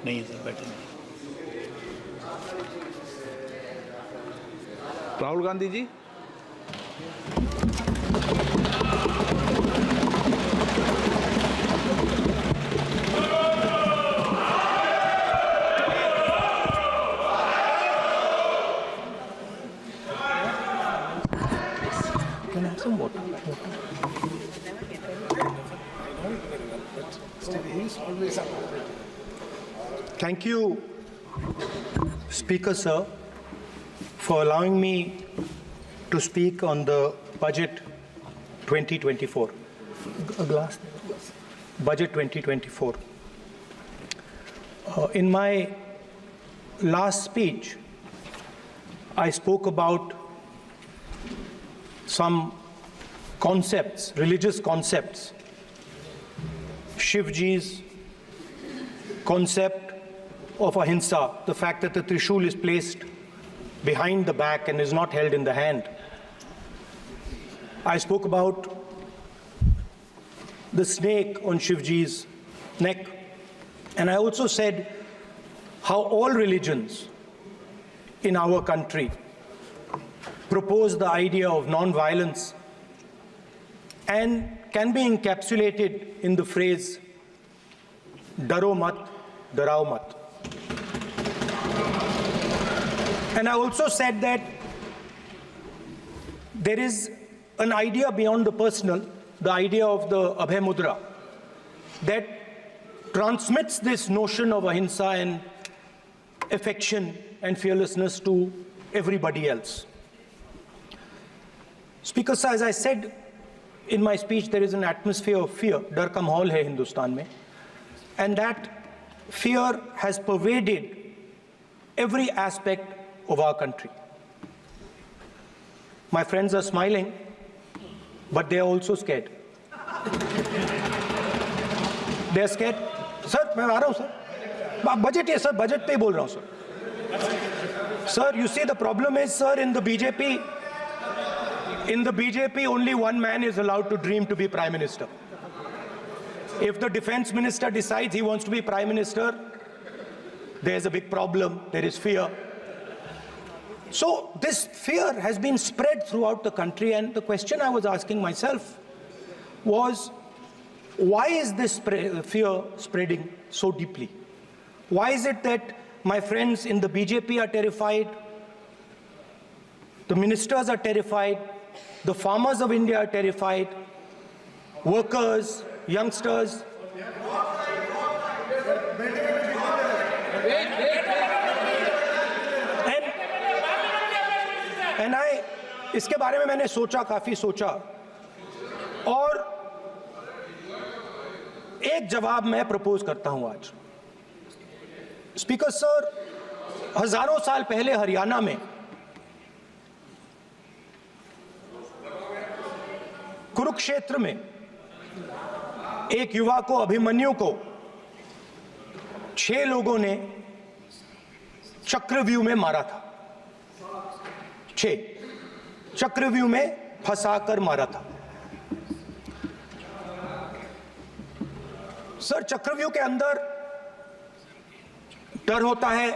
नहीं है सर, बैठे नहीं। राहुल गांधी जी। Can I have some water? Thank you, Speaker Sir, for allowing me to speak on the Budget 2024. A glass. Budget 2024. In my last speech, I spoke about some concepts, religious concepts. Shivji's concept of ahimsa, the fact that the Trishul is placed behind the back and is not held in the hand. I spoke about the snake on Shivji's neck. And I also said how all religions in our country propose the idea of non-violence and can be encapsulated in the phrase, Daro mat, darao mat. And I also said that there is an idea beyond the personal, the idea of the Abhay Mudra, that transmits this notion of ahimsa and affection and fearlessness to everybody else. Speaker Sir, as I said in my speech, there is an atmosphere of fear, dar ka mahol hai Hindustan mein, and that fear has pervaded every aspect of our country. My friends are smiling, but they are also scared. They are scared. Sir, मैं आ रहा हूँ sir. Budget है sir, budget पे ही बोल रहा हूँ sir. Sir, you see the problem is sir, in the BJP only one man is allowed to dream to be Prime Minister. If the Defense Minister decides he wants to be Prime Minister, there's a big problem, there is fear. So this fear has been spread throughout the country, and the question I was asking myself was, why is this fear spreading so deeply? Why is it that my friends in the BJP are terrified, the ministers are terrified, the farmers of India are terrified, workers, youngsters? And इसके बारे में मैंने सोचा, काफी सोचा, और एक जवाब मैं प्रपोज करता हूं आज. स्पीकर सर, हजारों साल पहले हरियाणा में कुरुक्षेत्र में एक युवा को, अभिमन्यु को 6 लोगों ने चक्रव्यूह में मारा था. 6 चक्रव्यूह में फंसाकर मारा था. सर, चक्रव्यूह के अंदर डर होता है,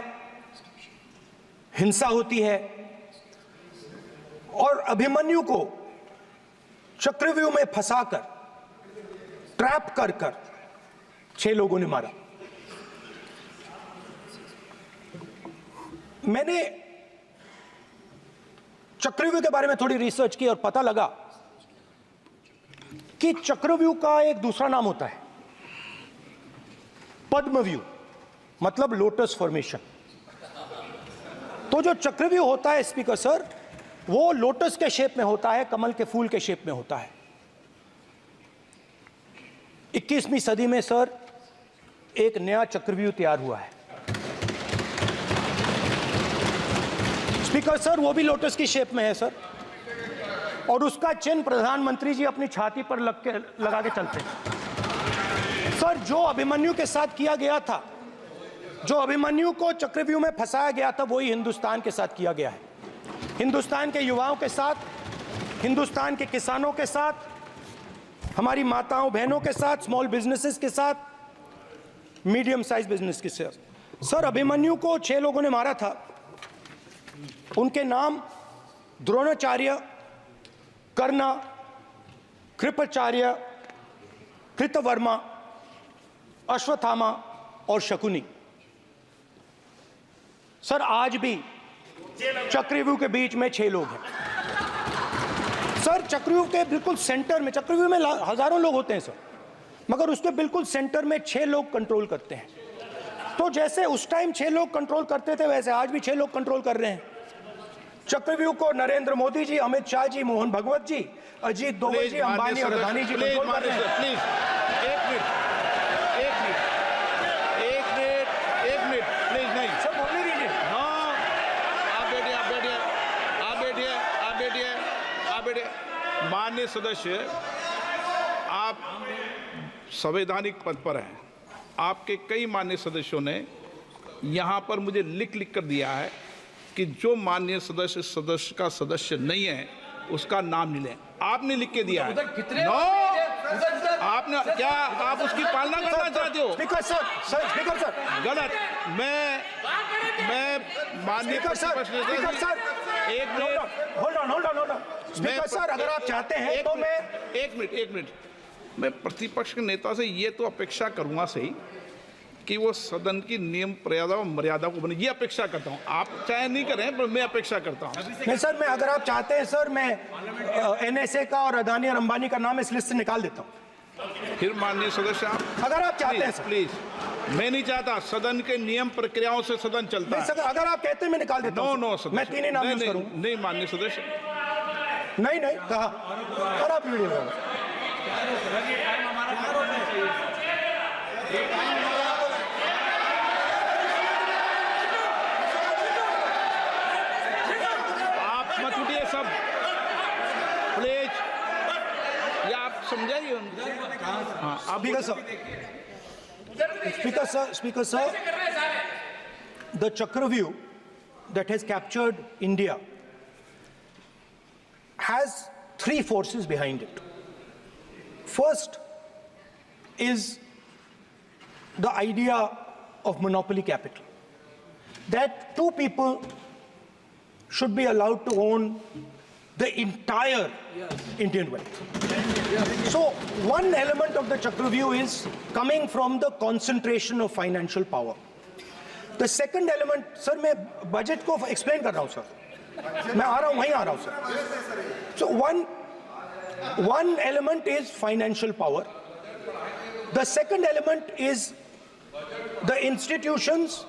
हिंसा होती है, और अभिमन्यु को चक्रव्यूह में फंसाकर, ट्रैप कर 6 लोगों ने मारा. मैंने चक्रव्यूह के बारे में थोड़ी रिसर्च की और पता लगा कि चक्रव्यूह का एक दूसरा नाम होता है, पद्मव्यूह, मतलब लोटस फॉर्मेशन. तो जो चक्रव्यूह होता है स्पीकर सर, वो लोटस के शेप में होता है, कमल के फूल के शेप में होता है. 21वीं सदी में सर एक नया चक्रव्यूह तैयार हुआ है स्पीकर सर, वो भी लोटस की शेप में है सर, और उसका चिन्ह प्रधानमंत्री जी अपनी छाती पर लगा के चलते हैं. सर, जो अभिमन्यु के साथ किया गया था, जो अभिमन्यु को चक्रव्यूह में फंसाया गया था, वही हिंदुस्तान के साथ किया गया है. हिंदुस्तान के युवाओं के साथ, हिंदुस्तान के किसानों के साथ, हमारी माताओं बहनों के साथ, स्मॉल बिजनेसेस के साथ, मीडियम साइज बिजनेस के साथ. सर, अभिमन्यु को 6 लोगों ने मारा था। उनके नाम द्रोणाचार्य, कर्ण, कृपाचार्य, कृतवर्मा, अश्वत्थामा और शकुनी। सर, आज भी चक्रव्यूह के बीच में 6 लोग हैं। सर, चक्रव्यूह के बिल्कुल सेंटर में, चक्रव्यूह में हजारों लोग होते हैं सर, मगर उसके बिल्कुल सेंटर में 6 लोग कंट्रोल करते हैं। तो जैसे उस टाइम 6 लोग कंट्रोल करते थे, वैसे आज भी 6 लोग कंट्रोल कर रहे हैं चक्रव्यूह को। नरेंद्र मोदी जी, अमित शाह जी, मोहन भगवत जी, अजीत दोवल जी, अंबानी और अदानी जी कंट्रोल कर रहे हैं। प्लीज एक मिनट प्लीज। नहीं सर, बोलने दीजिए। हाँ, आप बैठिए। माननीय सदस्य, आप संवैधानिक पद पर हैं। आपके कई माननीय सदस्यों ने यहाँ पर मुझे लिख कर दिया है कि जो माननीय सदस्य का सदस्य नहीं है उसका नाम नहीं लें। आपने लिख के दिया है। नो, आपने क्या, आप उसकी पालना करना चाहते हो? स्पीकर सर, गलत। मैं माननीय एक minute, hold on. Speaker sir, अगर आप चाहते हैं तो मैं एक मिनट मैं प्रतिपक्ष के नेता से ये तो अपेक्षा करूंगा सही कि वो सदन की नियम मर्यादा को बने, ये अपेक्षा करता हूं। आप चाहे नहीं करें, पर मैं अपेक्षा करता हूं। नहीं सर, मैं, अगर आप चाहते हैं सर, मैं NSA का और अदानी और अंबानी का नाम इस लिस्ट से निकाल देता हूं। फिर माननीय सदस्य, आप अगर आप चाहते हैं सर। प्लीज, मैं नहीं चाहता। सदन के नियम प्रक्रियाओं से सदन चलता है। अगर आप कहते हैं मैं निकाल देता हूं। नो सदस्य, मैं 3 ही नाम यूज करूंगा। नहीं माननीय सदस्य, नहीं कहा। और आप वीडियो सब प्लीज, या आप समझाइए उनको। हाँ, Speaker sir, the Chakravyuh that has captured India has 3 forces behind it. First is the idea of monopoly capital, that 2 people should be allowed to own the entire Indian wealth. So one element of the Chakravyuh is coming from the concentration of financial power. The second element, sir, मैं budget को explain कर रहा हूँ sir, मैं आ रहा हूँ, वहीं आ रहा हूँ sir. So one element is financial power. The second element is the institutions,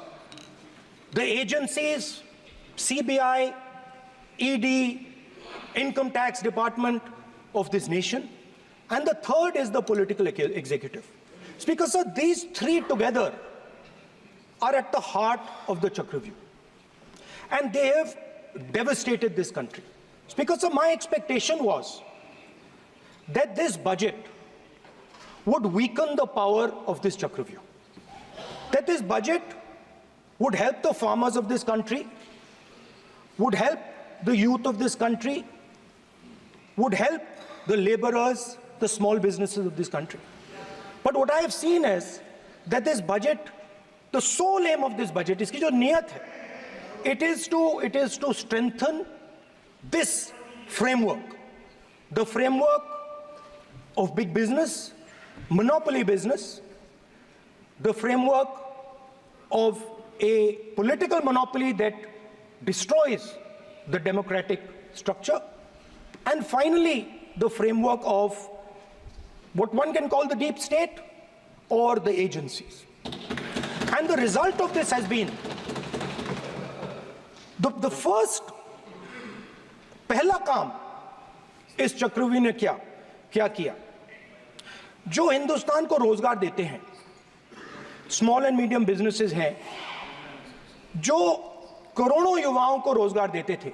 the agencies, CBI, ED, Income Tax Department of this nation, and the third is the political executive. Speaker sir, these 3 together are at the heart of the Chakravyuh, and they have devastated this country. Speaker sir, my expectation was that this budget would weaken the power of this Chakravyuh, that this budget would help the farmers of this country, would help the youth of this country, would help the laborers, the small businesses of this country. But what I have seen is that this budget, the sole aim of this budget, iski jo niyat hai, it is to strengthen this framework, the framework of big business, monopoly business, the framework of a political monopoly that destroys the democratic structure, and finally the framework of what one can call the deep state or the agencies. And the result of this has been the first पहला काम इस चक्रव्यूह ने क्या किया, जो हिंदुस्तान को रोजगार देते हैं, स्मॉल एंड मीडियम बिजनेसेस हैं, जो करोड़ों युवाओं को रोजगार देते थे,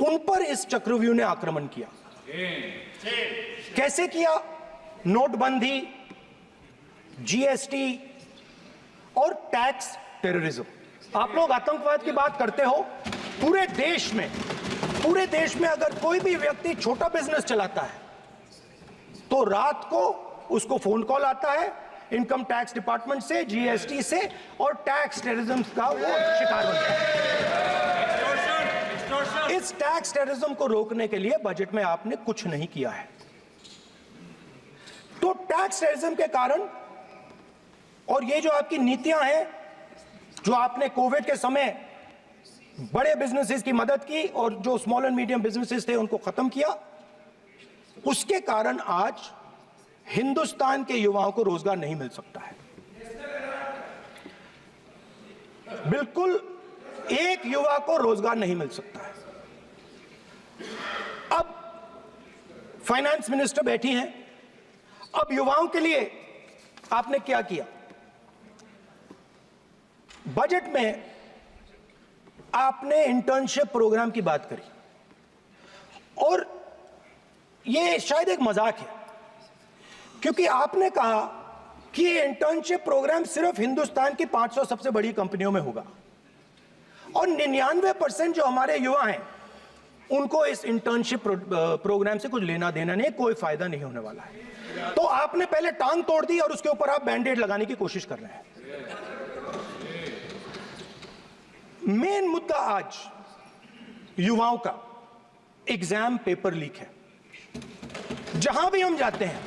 उन पर इस चक्रव्यूह ने आक्रमण किया। कैसे किया? नोटबंदी, GST और टैक्स टेररिज्म। आप लोग आतंकवाद की बात करते हो, पूरे देश में अगर कोई भी व्यक्ति छोटा बिजनेस चलाता है तो रात को उसको फोन कॉल आता है इनकम टैक्स डिपार्टमेंट से, जीएसटी से और टैक्स टेररिज्म का वो शिकार बन गया। इस टैक्स टेररिज्म को रोकने के लिए बजट में आपने कुछ नहीं किया है। तो टैक्स टेररिज्म के कारण और ये जो आपकी नीतियां हैं, जो आपने कोविड के समय बड़े बिजनेसेस की मदद की और जो स्मॉल एंड मीडियम बिजनेसेस थे उनको खत्म किया, उसके कारण आज हिंदुस्तान के युवाओं को रोजगार नहीं मिल सकता है। बिल्कुल एक युवा को रोजगार नहीं मिल सकता है। अब फाइनेंस मिनिस्टर बैठी हैं, अब युवाओं के लिए आपने क्या किया? बजट में आपने इंटर्नशिप प्रोग्राम की बात करी और यह शायद एक मजाक है, क्योंकि आपने कहा कि ये इंटर्नशिप प्रोग्राम सिर्फ हिंदुस्तान की 500 सबसे बड़ी कंपनियों में होगा और 99% जो हमारे युवा हैं उनको इस इंटर्नशिप प्रोग्राम से कुछ लेना देना नहीं, कोई फायदा नहीं होने वाला है। तो आपने पहले टांग तोड़ दी और उसके ऊपर आप बैंडेड लगाने की कोशिश कर रहे हैं। मेन मुद्दा आज युवाओं का एग्जाम पेपर लीक है। जहां भी हम जाते हैं,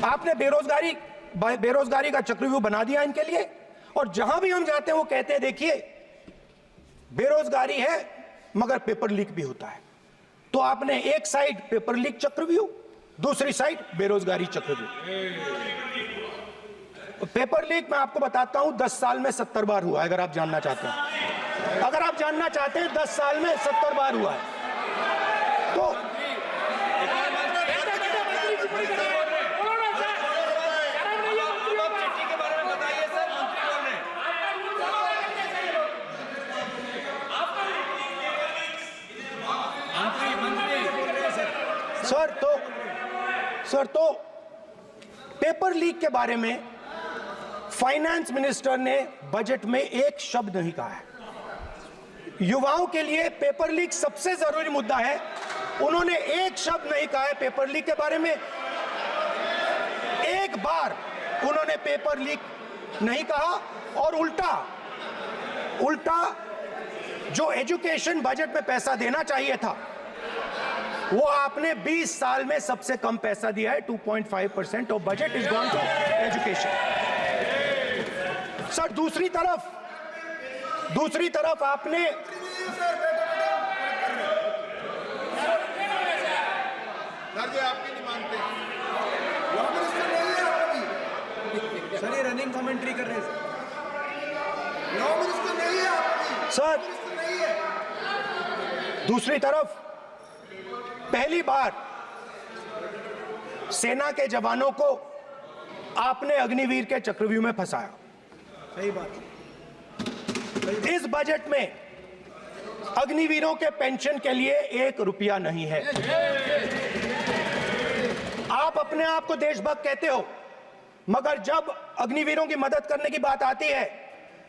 आपने बेरोजगारी का चक्रव्यूह बना दिया इनके लिए, और जहां भी हम जाते हैं वो कहते हैं देखिए बेरोजगारी है मगर पेपर लीक भी होता है। तो आपने एक साइड पेपर लीक चक्रव्यूह, दूसरी साइड बेरोजगारी चक्रव्यूह। पेपर लीक मैं आपको बताता हूं 10 साल में 70 बार हुआ है। अगर आप जानना चाहते हैं, 10 साल में 70 बार हुआ है। तो सर तो पेपर लीक के बारे में फाइनेंस मिनिस्टर ने बजट में एक शब्द नहीं कहा है। युवाओं के लिए पेपर लीक सबसे जरूरी मुद्दा है, उन्होंने एक शब्द नहीं कहा है पेपर लीक के बारे में। एक बार उन्होंने पेपर लीक नहीं कहा और उल्टा जो एजुकेशन बजट में पैसा देना चाहिए था वो आपने 20 साल में सबसे कम पैसा दिया है। 2.5% of budget is gone to education. Sir दूसरी तरफ आपने आपकी नहीं मानते सर, ये रनिंग कमेंट्री कर रहे हैं सर। दूसरी तरफ पहली बार सेना के जवानों को आपने अग्निवीर के चक्रव्यूह में फंसाया। सही बात। इस बजट में अग्निवीरों के पेंशन के लिए 1 रुपया नहीं है। आप अपने आप को देशभक्त कहते हो, मगर जब अग्निवीरों की मदद करने की बात आती है,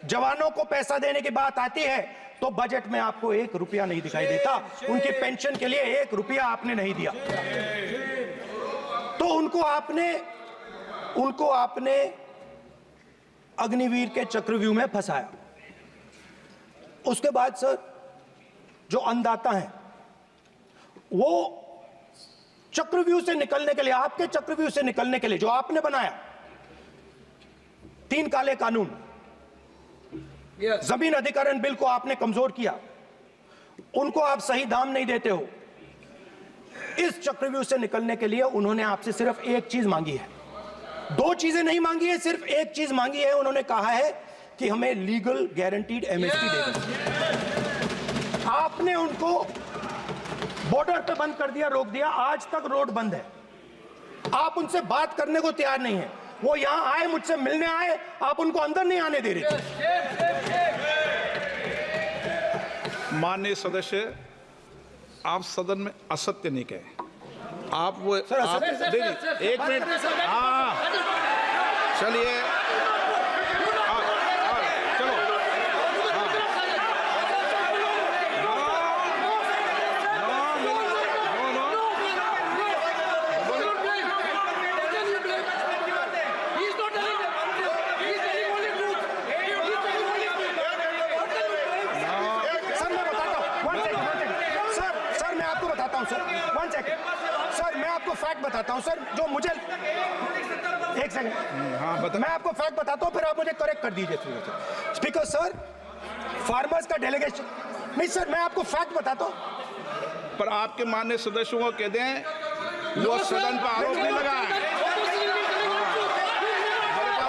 जवानों को पैसा देने की बात आती है, तो बजट में आपको 1 रुपया नहीं दिखाई देता। उनकी पेंशन के लिए 1 रुपया आपने नहीं दिया। तो उनको आपने अग्निवीर के चक्रव्यूह में फंसाया। उसके बाद सर जो अन्नदाता हैं वो चक्रव्यूह से निकलने के लिए, आपके चक्रव्यूह से निकलने के लिए जो आपने बनाया 3 काले कानून, जमीन अधिग्रहण बिल को आपने कमजोर किया, उनको आप सही दाम नहीं देते हो। इस चक्रव्यूह से निकलने के लिए उन्होंने आपसे सिर्फ एक चीज मांगी है, 2 चीजें नहीं मांगी है, सिर्फ एक चीज मांगी है। उन्होंने कहा है कि हमें लीगल गारंटीड एमएसपी दे दो। आपने उनको बॉर्डर पे बंद कर दिया, रोक दिया, आज तक रोड बंद है। आप उनसे बात करने को तैयार नहीं है। वो यहां आए, मुझसे मिलने आए, आप उनको अंदर नहीं आने दे रहे थे। माननीय सदस्य, आप सदन में असत्य नहीं कहे। आप वो सर, आप देखिए, 1 मिनट, हाँ चलिए, चलो, फैक्ट बताता हूं सर, जो मुझे एक सेकंड, हाँ बता। मैं आपको फैक्ट बताता हूं, फिर आप मुझे करेक्ट कर दीजिए। स्पीकर सर, फार्मर्स का डेलीगेशन, नहीं सर, मैं आपको फैक्ट बताता हूं। पर आपके माननीय सदस्यों को कह दें वो सदन पर आरोप नहीं लगाए।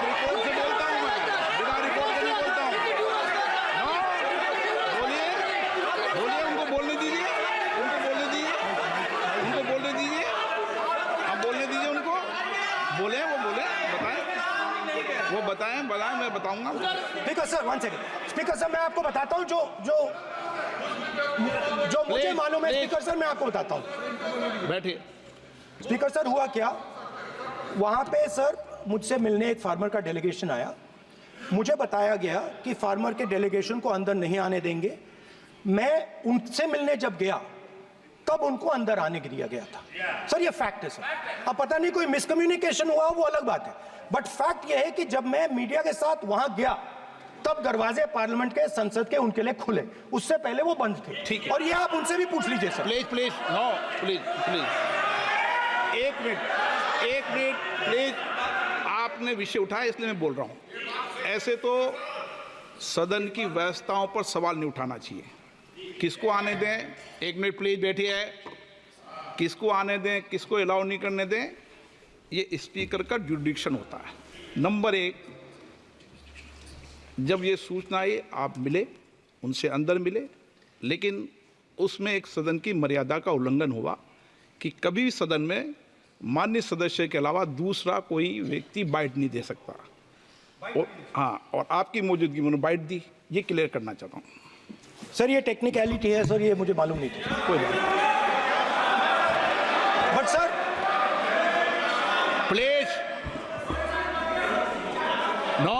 रिपोर्ट से बोलता हूं मैं, बिना रिपोर्ट के नहीं बोलता हूं। बोलिए बोलिए, उनको बोलने दीजिए, उनको बोलने दीजिए, उनको बोलने दीजिए, आप बोलने दीजिए उनको, बोले वो बोले, बताएं, वो बताएं, मैं बताऊंगा। Speaker sir, 1 second. Speaker sir, मैं आपको बताता हूं जो मुझे मालूम है। स्पीकर सर, मैं आपको बताता हूं। बैठिए। स्पीकर सर, हुआ क्या, वहां पे सर मुझसे मिलने एक फार्मर का डेलीगेशन आया। मुझे बताया गया कि फार्मर के डेलीगेशन को अंदर नहीं आने देंगे। मैं उनसे मिलने जब गया तब उनको अंदर आने के दिया गया था। सर ये फैक्ट है सर। अब पता नहीं कोई मिसकम्युनिकेशन हुआ, वो अलग बात है, बट फैक्ट ये है कि जब मैं मीडिया के साथ वहां गया तब दरवाजे पार्लियामेंट के, संसद के उनके लिए खुले, उससे पहले वो बंद थे। ठीक है। और ये आप उनसे भी पूछ लीजिए sir. Please please, no please please, एक मिनट प्लीज। आपने विषय उठाया इसलिए मैं बोल रहा हूं। ऐसे तो सदन की व्यवस्थाओं पर सवाल नहीं उठाना चाहिए। किसको आने दें, एक मिनट प्लीज बैठिए, किसको आने दें, किसको अलाउ नहीं करने दें, ये स्पीकर का जुरिडिक्शन होता है। नंबर 1, जब ये सूचना आई आप मिले, उनसे अंदर मिले, लेकिन उसमें एक सदन की मर्यादा का उल्लंघन हुआ कि कभी भी सदन में माननीय सदस्य के अलावा दूसरा कोई व्यक्ति बाइट नहीं दे सकता। और हाँ, और आपकी मौजूदगी में बाइट दी, ये क्लियर करना चाहता हूँ। सर ये टेक्निकलिटी है सर, ये मुझे मालूम नहीं था। कोई बात नहीं। बट सर प्लीज, नो,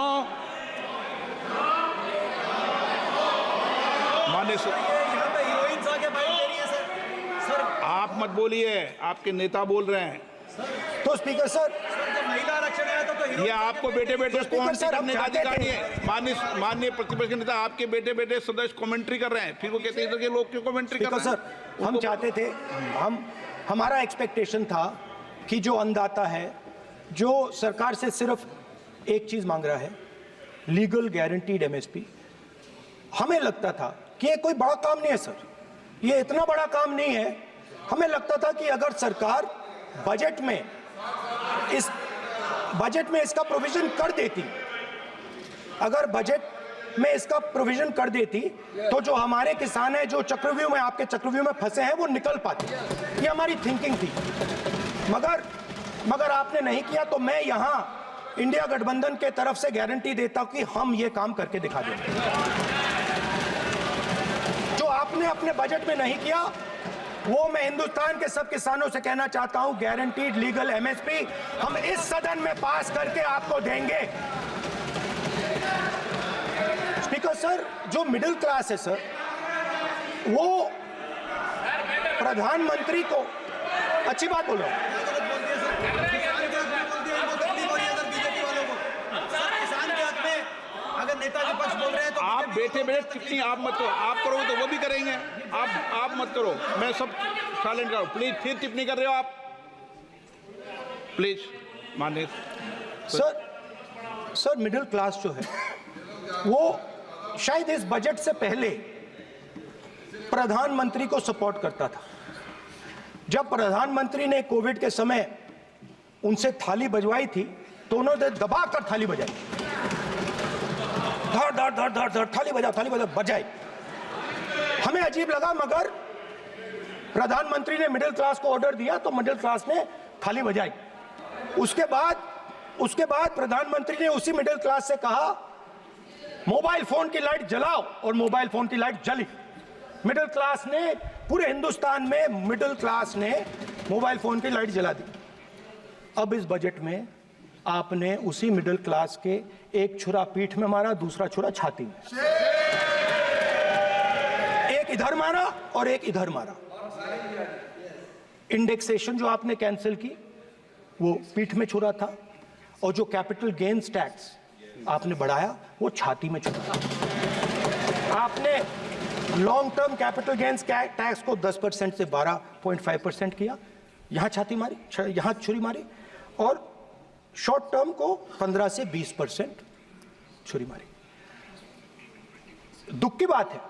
माननीय यहाँ पे हीरोइंस आके बाइट दे रही है सर। सर आप मत बोलिए, आपके नेता बोल रहे हैं। तो स्पीकर सर, जब महिला आरक्षण आया तो ये आपको बेटे बेटे कमेंट्री सर, हम करने का चाहते अधिकार थे। नहीं है। माननीय प्रतिपक्ष नेता, आपके बेटे बेटे सदस्य कमेंट्री कर रहे हैं, फिर वो कहते हैं कि लोग क्यों कमेंट्री कर स्पीकर रहे हैं। सर, हम चाहते थे, हमारा एक्सपेक्टेशन था कि जो अन्नदाता है, जो सरकार से सिर्फ एक चीज मांग रहा है, लीगल गारंटीड एमएसपी, हमें लगता था कि ये कोई बड़ा काम नहीं है सर, ये इतना बड़ा काम नहीं है। हमें लगता था कि अगर सरकार बजट में इसका प्रोविजन कर देती, अगर बजट में इसका प्रोविजन कर देती, तो जो हमारे किसान हैं जो चक्रव्यूह में, आपके चक्रव्यूह में फंसे हैं, वो निकल पाते। ये हमारी थिंकिंग थी, मगर आपने नहीं किया। तो मैं यहां इंडिया गठबंधन के तरफ से गारंटी देता हूं कि हम ये काम करके दिखा देंगे। जो आपने अपने बजट में नहीं किया, वो मैं हिंदुस्तान के सब किसानों से कहना चाहता हूं, गारंटीड लीगल एमएसपी हम इस सदन में पास करके आपको देंगे। स्पीकर सर, जो मिडिल क्लास है सर, वो प्रधानमंत्री को, अच्छी बात बोल रहा हूं, अगर नेताजी पक्ष बोल रहे हैं तो आप बैठे बैठे टिप्पणी आप मत करो, आप करोगे तो वो भी करेंगे। आप मत करो, मैं सब साइलेंट करो प्लीज। फिर टिप्पणी कर रहे हो आप, प्लीज माननीय सर मिडिल क्लास जो है, वो शायद इस बजट से पहले प्रधानमंत्री को सपोर्ट करता था। जब प्रधानमंत्री ने कोविड के समय उनसे थाली बजवाई थी, तो उन्होंने दबाकर थाली बजाई, धड़ धड़ धड़ धड़ धड़, थाली बजा बजाई। हमें अजीब लगा, मगर प्रधानमंत्री ने मिडिल क्लास को ऑर्डर दिया तो मिडिल क्लास ने थाली बजाई। उसके बाद प्रधानमंत्री ने उसी मिडिल क्लास से कहा, मोबाइल फोन की लाइट जलाओ, और मोबाइल फोन की लाइट जली। मिडिल क्लास ने, पूरे हिंदुस्तान में मिडिल क्लास ने मोबाइल फोन की लाइट जला दी। अब इस बजट में आपने उसी मिडिल क्लास के एक छुरा पीठ में मारा, दूसरा छुरा छाती में, एक इधर मारा और एक इधर मारा। इंडेक्सेशन जो आपने कैंसिल की, वो पीठ में छुरा था, और जो कैपिटल गेन्स टैक्स आपने बढ़ाया, वो छाती में छुरा। आपने long term capital gains tax को 10% से 12.5% किया, यहाँ छाती मारी, यहाँ छुरी मारी, और शॉर्ट टर्म को 15 से 20% छुरी मारी। दुख की बात है,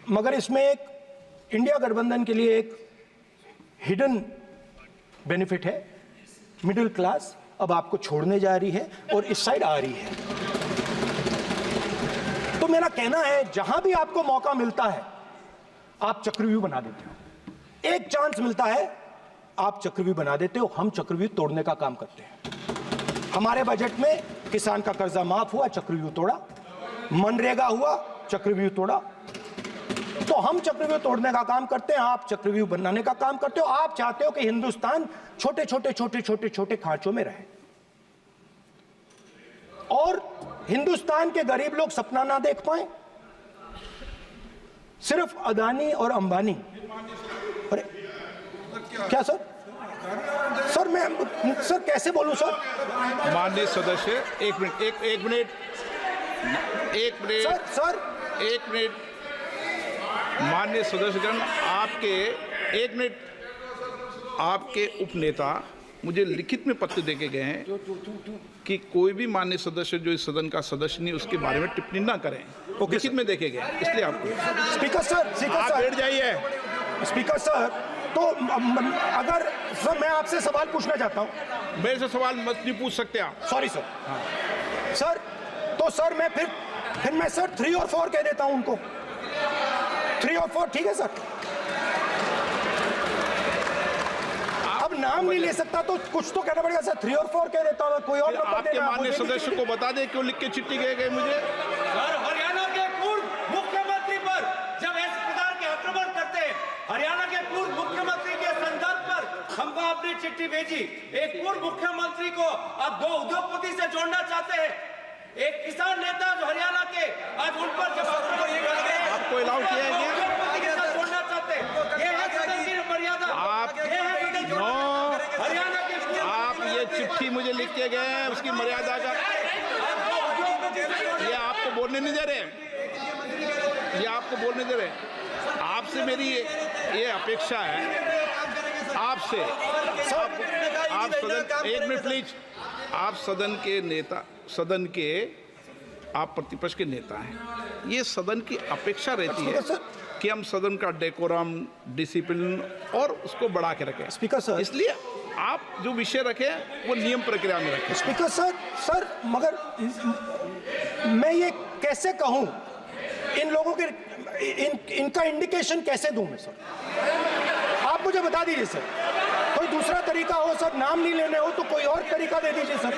मगर इसमें एक इंडिया गठबंधन के लिए एक हिडन बेनिफिट है। मिडिल क्लास अब आपको छोड़ने जा रही है और इस साइड आ रही है। तो मेरा कहना है, जहां भी आपको मौका मिलता है आप चक्रव्यूह बना देते हो। एक चांस मिलता है आप चक्रव्यूह बना देते हो। हम चक्रव्यूह तोड़ने का काम करते हैं। हमारे बजट में किसान का कर्जा माफ हुआ, चक्रव्यूह तोड़ा। मनरेगा हुआ, चक्रव्यूह तोड़ा। तो हम चक्रव्यूह तोड़ने का काम करते हैं, आप चक्रव्यूह बनाने का काम करते हो। आप चाहते हो कि हिंदुस्तान छोटे छोटे छोटे छोटे छोटे खांचों में रहे और हिंदुस्तान के गरीब लोग सपना ना देख पाए। सिर्फ अदानी और अंबानी। अरे क्या सर? सर मैं सर कैसे बोलूं सर? माननीय सदस्य, एक मिनट सर माननीय सदस्यगण, आपके उपनेता मुझे लिखित में पत्र देके गए हैं कि कोई भी माननीय सदस्य जो इस सदन का सदस्य नहीं उसके बारे में टिप्पणी ना करें। लिखित में देखे गए, इसलिए आपको। स्पीकर सर, आप बैठ जाइए। स्पीकर सर, तो अगर सर मैं आपसे सवाल पूछना चाहता हूं। मेरे से सवाल मत नहीं पूछ सकते आप। Sorry sir. सर तो सर मैं फिर मैं सर 3 और 4 कह देता हूं उनको। 3 और 4 ठीक है सर? अब नाम नहीं ले सकता तो कुछ तो कहना पड़ेगा सर। 3 और 4 कह देता हूं, कोई और नंबर आपके देना। माननीय सदस्य को बता दें क्यों लिख के चिट्ठी गए मुझे। सर, हरियाणा के पूर्व मुख्यमंत्री पर जब इस प्रकार के आक्रमण करते हैं, हरियाणा के पूर्व मुख्यमंत्री के संदर्भ पर हमको आपने चिट्ठी भेजी। एक पूर्व मुख्यमंत्री को आप 2 उद्योगपति से जोड़ना चाहते हैं, एक किसान नेता जो हरियाणा के, आज उन पर जब आपको अलाउ किया है क्या? उद्योगपति के साथ जोड़ना चाहते हैं। ये है सदन की मर्यादा। हरियाणा के आप ये चिट्ठी मुझे लिख के गए हैं, उसकी मर्यादा का ये आपको बोलने नहीं दे रहे, ये आपको बोलने दे रहे। आपसे मेरी ये अपेक्षा है, आपसे आप सदन, एक मिनट प्लीज। आप सदन के नेता, सदन के आप प्रतिपक्ष के नेता हैं। ये सदन की अपेक्षा रहती है कि हम सदन का डेकोरम, डिसिप्लिन और उसको बढ़ा के रखें। स्पीकर सर, इसलिए आप जो विषय रखें वो नियम प्रक्रिया में रखें। स्पीकर सर मगर मैं ये कैसे कहूं, इन लोगों के इनका इंडिकेशन कैसे दूं मैं सर? आप मुझे बता दीजिए सर। कोई दूसरा तरीका हो सर, नाम नहीं लेने हो तो कोई और तरीका दे दीजिए सर।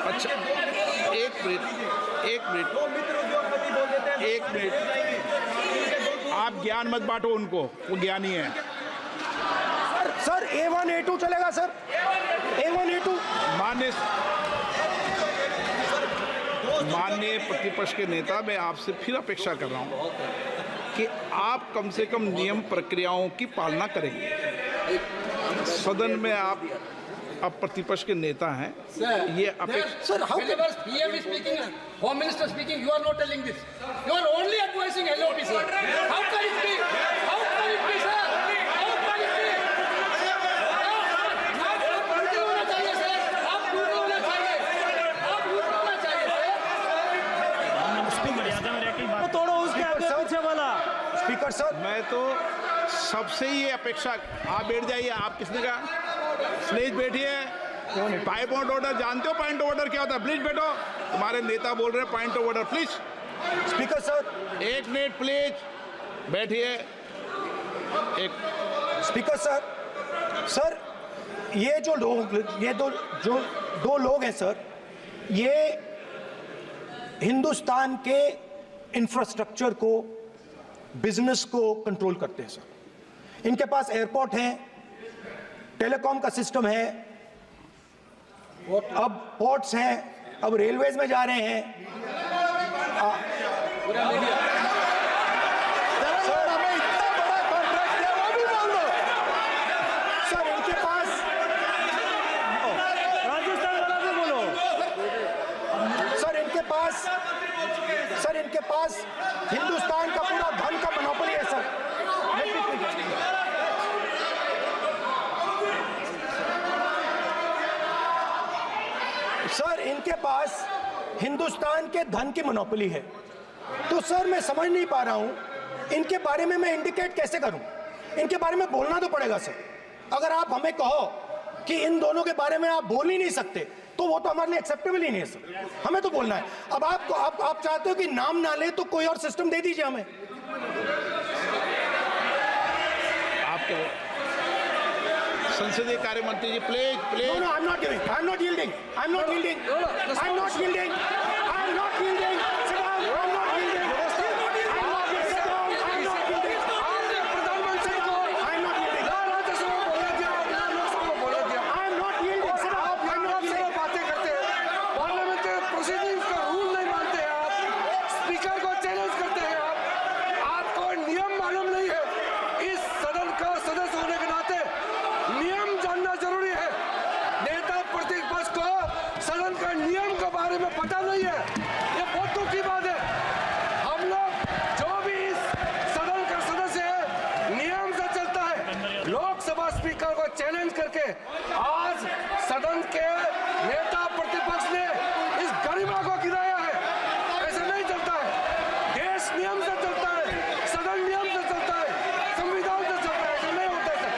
अच्छा, एक मिनट आप ज्ञान मत बांटो उनको, वो ज्ञानी है। सर A1 A2 चलेगा सर? A1 A2 माननीय प्रतिपक्ष के नेता, मैं आपसे फिर अपेक्षा कर रहा हूं कि आप कम से कम नियम प्रक्रियाओं की पालना करेंगे। सदन में आप प्रतिपक्ष के नेता हैं, ये अपेक्षा। Sir how Whenever PM is speaking, Home Minister speaking, you are not telling this. You are only advising LOP, sir. How can it be? How can it be, sir? How can it be? आप पूरे होना चाहिए, sir. आप पूरे होना चाहिए. आप पूरे होना चाहिए, sir. तोड़ो उसके आगे पीछे वाला। स्पीकर सर, मैं तो सबसे ये अपेक्षा, आप बैठ जाइए। आप किसने कहा? प्लीज बैठिए। पॉइंट ऑफ ऑर्डर जानते हो? पॉइंट ऑफ ऑर्डर क्या होता है? प्लीज बैठो। तुम्हारे नेता बोल रहे हैं point of order, please. Speaker sir, एक मिनट प्लीज बैठिए। एक स्पीकर सर ये जो लोग, ये दो लोग हैं सर, ये हिंदुस्तान के इंफ्रास्ट्रक्चर को, बिजनेस को कंट्रोल करते हैं सर। इनके पास एयरपोर्ट है, टेलीकॉम का सिस्टम है, अब पोर्ट्स हैं, अब रेलवेज में जा रहे हैं। सर हमें इतना बड़ा कॉन्ट्रैक्ट दिया, वो भी बोल दो सर। इनके पास राजस्थान वाला भी बोलो। सर इनके पास हिंदुस्तान का पूरा धन का मोनोपोली है सर। सर इनके पास हिंदुस्तान के धन की मोनोपोली है, तो सर मैं समझ नहीं पा रहा हूं इनके बारे में मैं इंडिकेट कैसे करूं। इनके बारे में बोलना तो पड़ेगा सर। अगर आप हमें कहो कि इन दोनों के बारे में आप बोल ही नहीं सकते तो वो तो हमारे लिए एक्सेप्टेबल ही नहीं है सर। हमें तो बोलना है। अब आप चाहते हो कि नाम ना ले तो कोई और सिस्टम दे दीजिए हमें। आपके संसदीय कार्य मंत्री जी please No, no, I'm not giving. I'm not yielding. I'm not yielding. I'm not yielding. I'm not yielding. Sit down. I'm not yielding. I'm not yielding. Sit down. I'm not yielding. प्रधानमंत्री को I'm not yielding. Rajya Sabha में बोला दिया, लोकसभा में बोला दिया। I'm not yielding. Sit down. आप I'm not से yielding. बातें करते हैं, पार्लियामेंट्री प्रोसीडिंग्स का रूल नहीं मानते हैं आप, स्पीकर को चैलेंज करते हैं आप, आपको नियम मालूम नहीं है। इस सदन का सदस्य होने के नाते नियम जानना जरूरी है। नेता प्रतिपक्ष को सदन का नियम के बारे में पता नहीं है, ये बहुत दुख की बात है। हम लोग जो भी इस सदन का सदस्य है नियम से चलता है। लोकसभा स्पीकर को चैलेंज करके आज सदन के नेता प्रतिपक्ष ने इस गरिमा को गिराया है। ऐसा नहीं चलता है। देश नियम से चलता है, सदन नियम से चलता है, संविधान से चलता है। ऐसा नहीं होता है sir.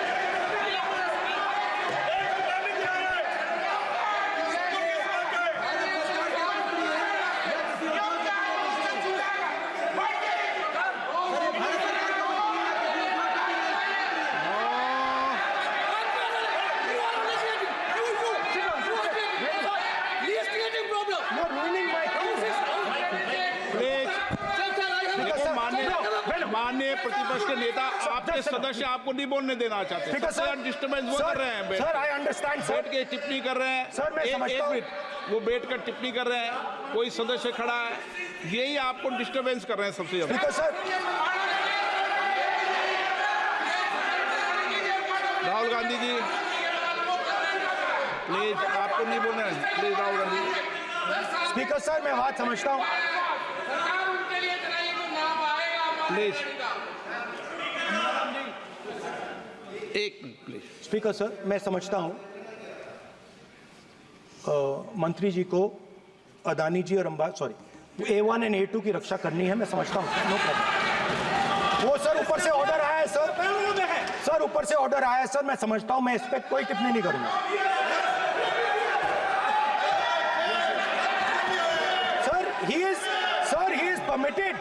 You're ruining my case. Please देखो माननीय प्रतिपक्ष के नेता आपके सदस्य आपको नहीं बोलने देना चाहते। ठीक है सबसे सर। डिस्टर्बेंस वो कर रहे हैं बैठ सर, I understand, sir. बैठ के टिप्पणी कर रहे हैं। सर, मैं समझता एक हूं। मिनट वो बैठ कर टिप्पणी कर रहे हैं, कोई सदस्य खड़ा है, यही आपको डिस्टर्बेंस कर रहे हैं सबसे ज्यादा। ठीक है सर। राहुल गांधी जी प्लीज आपको नहीं बोलना है, please Rahul Gandhi ji. Speaker sir मैं बात समझता हूँ। प्लीज एक मिनट प्लीज। स्पीकर सर मैं समझता हूँ मंत्री जी को अदानी जी और A1 and A2 की रक्षा करनी है, मैं समझता हूँ। No problem. वो सर ऊपर से ऑर्डर आया है सर। सर ऊपर से ऑर्डर आया है सर, मैं समझता हूँ। मैं इस पर कोई टिप्पणी नहीं करूंगा। Sir, he is permitted.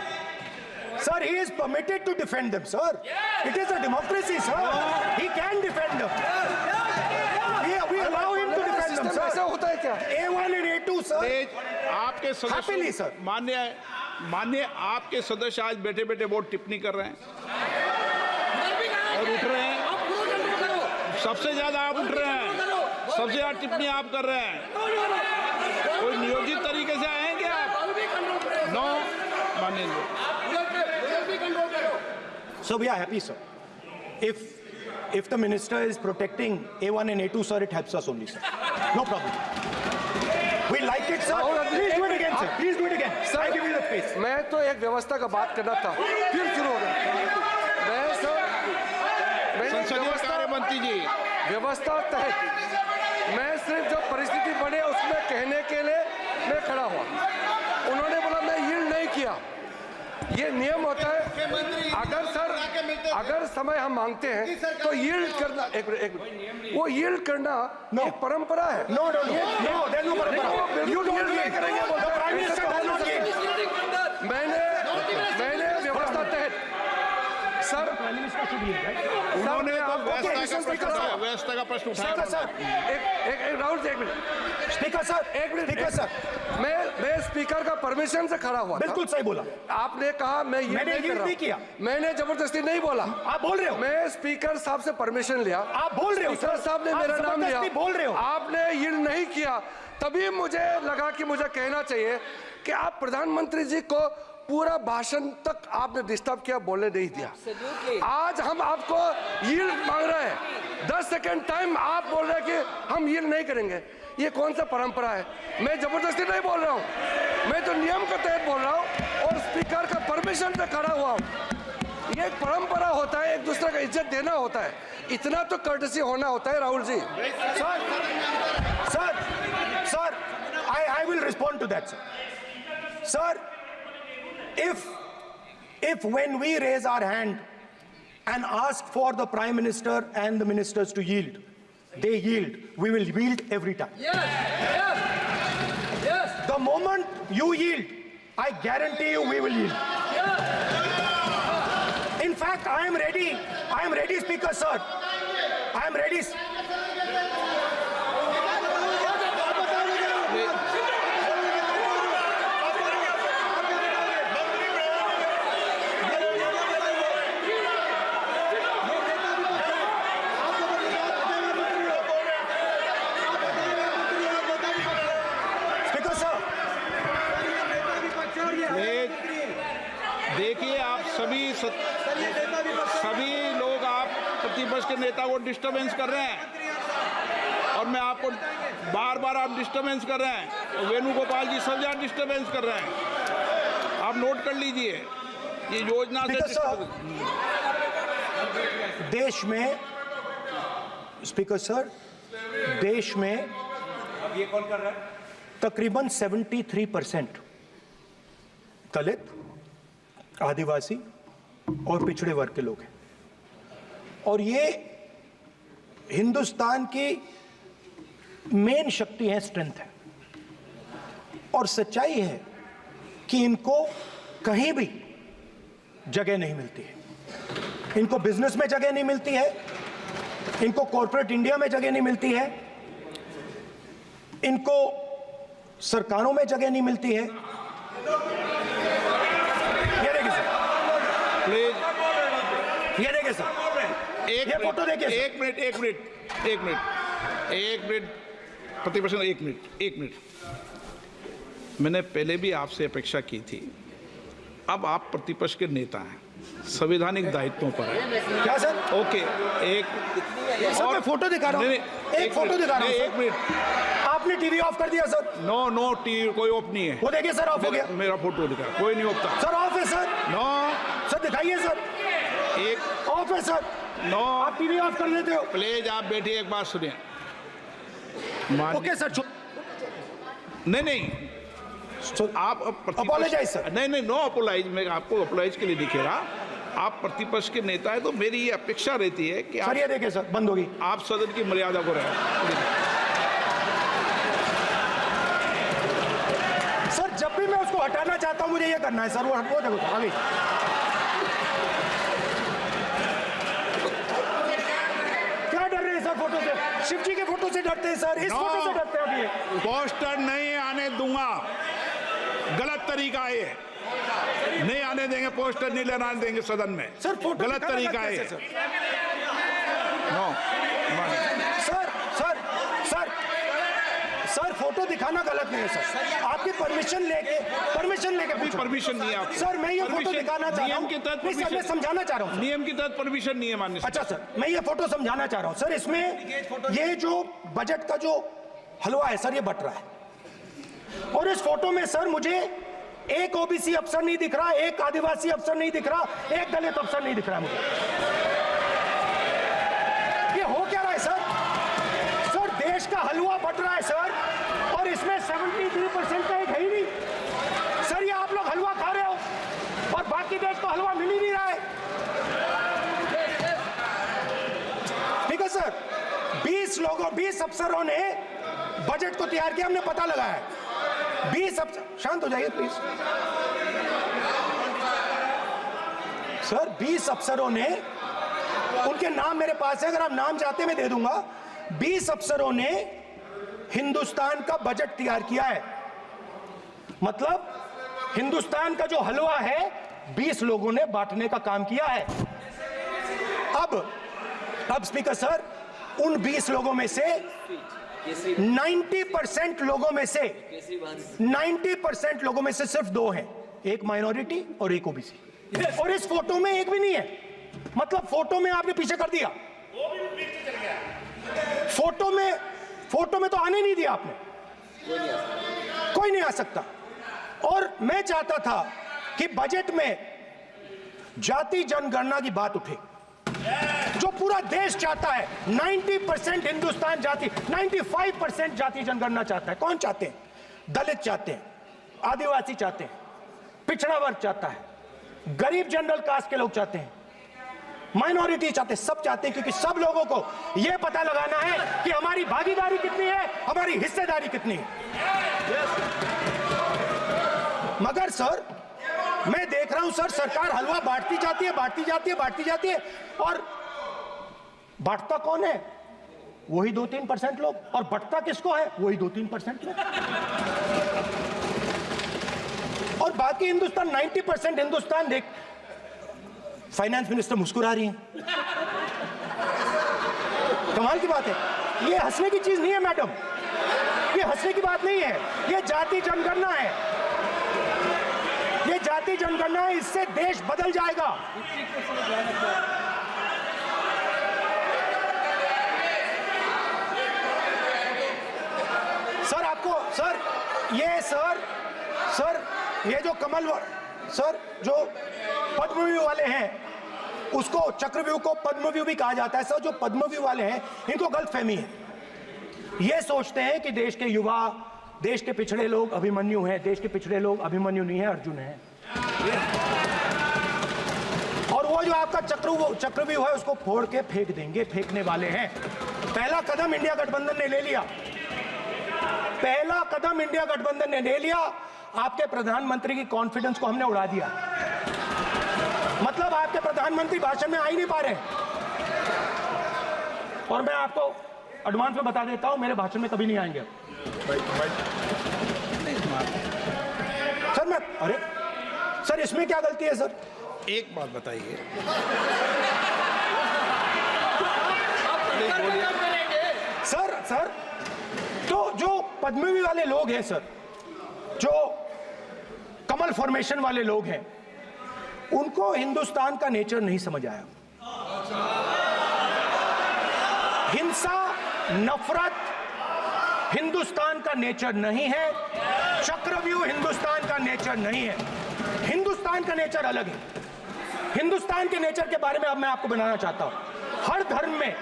Sir, he is permitted to defend them, sir. It is a democracy, sir. He can defend them. We allow him to defend them, sir. ऐसा होता है क्या? A1 and A2, sir. Please आपके Happily, सदस्य sir. मान्य आपके सदस्य आज बैठे बैठे बहुत टिप्पणी कर रहे हैं और उठ रहे हैं। सबसे ज्यादा आप उठ रहे हैं, सबसे ज्यादा टिप्पणी आप कर रहे हैं। कोई नियोजित तरीके से आए हैं क्या आप? नो मानिए। So we are happy, sir. If the minister is protecting A1 and A2, sir, it helps us only, sir. No problem. We like it, sir. Please do it again, sir. Please do it again. I give you the space. मैं तो एक व्यवस्था का बात करना था, फिर शुरू हो गया। संसदीय कार्य मंत्री जी व्यवस्था तहत मैं सिर्फ जो परिस्थिति बने उसमें कहने के लिए मैं खड़ा हुआ। उन्होंने बोला मैं यील्ड नहीं किया। ये नियम होता है। अगर समय हम मांगते हैं तो यील्ड करना वो यील्ड करना एक परंपरा है। No, there's no parampara. You don't yield. The Prime Minister does not yield. मैंने व्यवस्था तहत सर उन्होंने तो व्यवस्था का प्रश्न उठाया। Speaker, sir. एक राहुल जी एक minute. Speaker, sir. Speaker, sir. मैं स्पीकर का परमिशन से खड़ा हुआ था। बिल्कुल सही बोला। आपने कहा मैं ये मैंने नहीं कर yield रहा नहीं किया। मैंने जबरदस्ती नहीं बोला। आप बोल रहे हो। मैं स्पीकर साहब से परमिशन लिया। आप बोल रहे हो स्पीकर सर। साहब ने आप मेरा नाम लिया। जबरदस्ती बोल रहे हो। आपने यील्ड नहीं किया, तभी मुझे लगा कि मुझे कहना चाहिए कि आप प्रधानमंत्री जी को पूरा भाषण तक आपने डिस्टर्ब किया, बोलने नहीं दिया। आज हम आपको यील्ड मांग रहे हैं, 10 सेकंड टाइम आप बोल रहे हैं कि हम यील्ड नहीं करेंगे। ये कौन सा परंपरा है? मैं जबरदस्ती नहीं बोल रहा हूँ, मैं तो नियम के तहत बोल रहा हूँ और स्पीकर का परमिशन से खड़ा हुआ हूँ। ये एक परंपरा होता है, एक दूसरे का इज्जत देना होता है, इतना तो कर्टसी होना होता है। Rahul ji sir respond to that, sir. Sir, if when we raise our hand and ask for the Prime Minister and the ministers to yield, they yield, we will yield every time. Yes, yes, yes. The moment you yield, I guarantee you we will yield. In fact, I am ready, Speaker, sir. I am ready. Speaker, sir. देखिए, आप सभी लोग आप प्रतिपक्ष के नेता को disturbance कर रहे हैं और मैं आपको बार आप डिस्टर्बेंस कर रहे हैं और वेणुगोपाल जी सब यहाँ डिस्टर्बेंस कर रहे हैं। आप नोट कर लीजिए ये योजना से देश में, स्पीकर सर, देश में ये कौन कर रहा है? तकरीबन 73% दलित, आदिवासी और पिछड़े वर्ग के लोग हैं और ये हिंदुस्तान की मेन शक्ति है, स्ट्रेंथ है और सच्चाई है कि इनको कहीं भी जगह नहीं मिलती है। इनको बिजनेस में जगह नहीं मिलती है, इनको कॉर्पोरेट इंडिया में जगह नहीं मिलती है, इनको सरकारों में जगह नहीं मिलती है। ये देखिए सर, प्लीज ये देखिए सर, ये फोटो देखिए सर। एक मिनट प्रतिपक्ष, एक मिनट। मैंने पहले भी आपसे अपेक्षा की थी, अब आप प्रतिपक्ष के नेता हैं, संवैधानिक दायित्वों पर है। क्या सर? ओके, सर मैं फोटो दिखा रहा हूँ, एक फोटो दिखा रहा हूँ। एक मिनट, आपने टीवी ऑफ कर दिया सर? नो टीवी कोई ऑफ नहीं है। वो देखिए सर, ऑफ हो गया। मेरा फोटो दिखा, कोई नहीं ऑफ था सर। ऑफ है सर? नो सर दिखाइए सर, एक ऑफ है सर। नो, आप टीवी ऑफ कर लेते हो? प्लीज आप बैठिए, एक बात सुनिए। ओके सर, नहीं आप अपोलोजाइज सर। नहीं, नो अपोलाइज। मैं आपको अपोलाइज के लिए नहीं कह रहा, आप प्रतिपक्ष के नेता है तो मेरी ये अपेक्षा रहती है कि सर ये देखिए सर, बंद होगी। आप सदन की मर्यादा को रहे। सर जब भी मैं उसको हटाना चाहता हूं मुझे ये करना है सर, वो हटो, देखो आ गई। क्या डर रहे हैं सर फोटो से? शिव जी के फोटो से डरते हैं सर, इस फोटो से डरते हैं अभी। पोस्टर नहीं आने दूंगा, गलत तरीका है ये, नहीं आने देंगे, पोस्टर नहीं लेना देंगे सदन में सर। फोटो गलत तरीका है। नो सर फोटो दिखाना गलत नहीं है सर, आपकी परमिशन लेके परमिशन नहीं है आपको। सर मैं ये फोटो दिखाना चाह रहा हूं, नहीं सर मैं समझाना चाह रहा हूं। नियम के तहत परमिशन नहीं है माननीय। अच्छा सर, मैं ये फोटो समझाना चाह रहा हूं सर। इसमें ये जो बजट का जो हलवा है सर, ये बट रहा है और इस फोटो में सर मुझे एक ओबीसी अफसर नहीं दिख रहा, एक आदिवासी अफसर नहीं दिख रहा, एक दलित अफसर नहीं दिख रहा मुझे। ये हो क्या रहा है सर? सर देश का हलवा बट रहा है सर और इसमें 73% का एक है ही नहीं सर। ये आप लोग हलवा खा रहे हो और बाकी देश को हलवा मिल ही नहीं रहा है। ठीक है सर, 20 अफसरों ने बजट को तैयार किया, हमने पता लगाया है। 20 अफसर, शांत हो जाइए प्लीज सर। 20 अफसरों ने, उनके नाम मेरे पास है, अगर आप नाम चाहते मैं दे दूंगा। 20 अफसरों ने हिंदुस्तान का बजट तैयार किया है, मतलब हिंदुस्तान का जो हलवा है 20 लोगों ने बांटने का काम किया है। अब स्पीकर सर, उन 20 लोगों में से 90% लोगों में से सिर्फ 2 हैं, एक माइनॉरिटी और एक ओबीसी। और इस फोटो में एक भी नहीं है, मतलब फोटो में आपने पीछे कर दिया। फोटो में तो आने नहीं दिया आपने, कोई नहीं आ सकता। और मैं चाहता था कि बजट में जाति जनगणना की बात उठे, जो पूरा देश चाहता है। 90% हिंदुस्तान जाति, 95% जाति जनगणना चाहता है। कौन चाहते हैं? दलित चाहते हैं, आदिवासी चाहते हैं, पिछड़ा वर्ग चाहता है, गरीब जनरल कास्ट के लोग चाहते हैं, माइनॉरिटी चाहते हैं, सब चाहते हैं, क्योंकि सब लोगों को यह पता लगाना है कि हमारी भागीदारी कितनी है, हमारी हिस्सेदारी कितनी है। मगर सर मैं देख रहा हूं सर, सरकार हलवा बांटती जाती है, बांटती जाती है, बांटती जाती है, और बांटता कौन है? वही 2-3% लोग, और बंटता किसको है? वही 2-3% लोग, और बाकी हिंदुस्तान 90% हिंदुस्तान देख। फाइनेंस मिनिस्टर मुस्कुरा रही हैं, कमाल की बात है। ये हंसने की चीज नहीं है मैडम, ये हंसने की बात नहीं है, ये जाति जनगणना है, ये जाति जनगणना है, इससे देश बदल जाएगा। सर आपको सर ये जो कमल सर जो पद्मव्यूह वाले हैं, उसको चक्रव्यूह को पद्मव्यूह भी कहा जाता है। सर जो पद्मव्यूह वाले हैं इनको गलतफहमी है, ये सोचते हैं कि देश के युवा, देश के पिछड़े लोग अभिमन्यु हैं, देश के पिछड़े लोग अभिमन्यु नहीं है, अर्जुन है। और वो जो आपका चक्रव्यूह है उसको फोड़ के फेंक देंगे, फेंकने वाले हैं। पहला कदम इंडिया गठबंधन ने ले लिया, पहला कदम इंडिया गठबंधन ने ले लिया। आपके प्रधानमंत्री की कॉन्फिडेंस को हमने उड़ा दिया, मतलब आपके प्रधानमंत्री भाषण में आ ही नहीं पा रहे। और मैं आपको एडवांस में बता देता हूं, मेरे भाषण में कभी नहीं आएंगे सर। अरे सर इसमें क्या गलती है सर? एक बात बताइए, सर तो जो पद्मव्यूह वाले लोग हैं सर, जो कमल फॉर्मेशन वाले लोग हैं, उनको हिंदुस्तान का नेचर नहीं समझ आया। हिंसा, नफरत हिंदुस्तान का नेचर नहीं है, चक्रव्यूह हिंदुस्तान का नेचर नहीं है। हिंदुस्तान का नेचर अलग है। हिंदुस्तान के नेचर के बारे में अब मैं आपको बनाना चाहता हूं। हर धर्म में